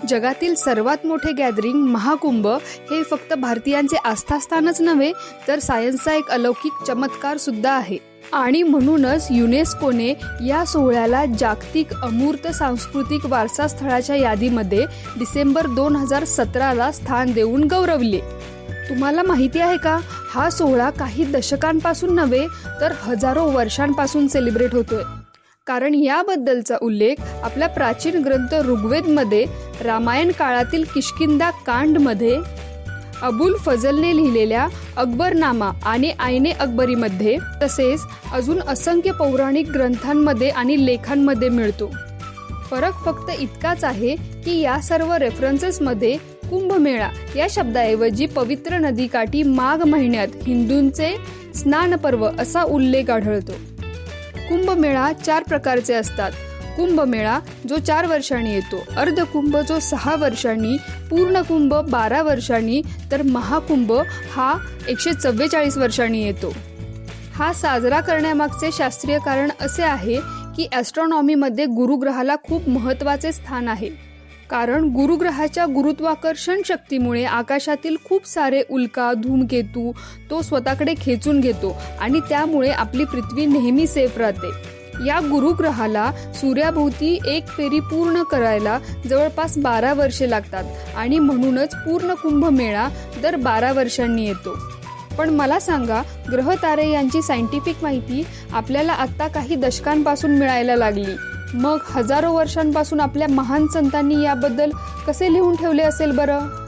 जगातील सर्वात मोठे गॅदरिंग महाकुंभ हे फक्त भारतीयांचे आस्थास्थानच नव्हे तर सायन्सचा एक अलौकिक चमत्कार सुद्धा आहे. आणि म्हणूनच युनेस्कोने या सोहळ्याला जागतिक अमूर्त सांस्कृतिक वारसा स्थळाच्या यादीमध्ये डिसेंबर 2017ला स्थान देऊन गौरवले. तुम्हाला माहिती आहे का, हा सोहळा काही दशकांपासून नव्हे तर हजारो वर्षांपासून सेलिब्रेट होतोय. कारण याबद्दलचा उल्लेख आपल्या प्राचीन ग्रंथ ऋग्वेदमध्ये, रामायण काळातील किष्किंधा कांडमध्ये, अबुल फजलने लिहिलेल्या अकबरनामा आणि आईने अकबरीमध्ये, तसेच अजून असंख्य पौराणिक ग्रंथांमध्ये आणि लेखांमध्ये मिळतो. फरक फक्त इतकाच आहे की या सर्व रेफरन्सेसमध्ये कुंभमेळा या शब्दाऐवजी पवित्र नदीकाठी माघ महिन्यात हिंदूंचे स्नान पर्व असा उल्लेख आढळतो. कुंभमेळा 4 प्रकारचे असतात. कुंभमेळा जो 4 वर्षांनी येतो, अर्धकुंभ जो 6 वर्षांनी, पूर्णकुंभ 12 वर्षांनी, तर महाकुंभ हा 144 वर्षांनी येतो. हा साजरा करण्यामागचे शास्त्रीय कारण असे आहे की ॲस्ट्रॉनॉमीमध्ये गुरुग्रहाला खूप महत्त्वाचे स्थान आहे. कारण गुरुग्रहाच्या गुरुत्वाकर्षण शक्तीमुळे आकाशातील खूप सारे उल्का, धूमकेतू तो स्वतःकडे खेचून घेतो आणि त्यामुळे आपली पृथ्वी नेहमी सेफ राहते. या गुरुग्रहाला सूर्याभोवती एक फेरी पूर्ण करायला जवळपास 12 वर्षे लागतात आणि म्हणूनच पूर्ण कुंभमेळा दर 12 वर्षांनी येतो. पण मला सांगा, ग्रह तारे यांची सायंटिफिक माहिती आपल्याला आता काही दशकांपासून मिळायला लागली. मग हजारो वर्षांपासून आपल्या महान संतांनी याबद्दल कसे लिहून ठेवले असेल बरं?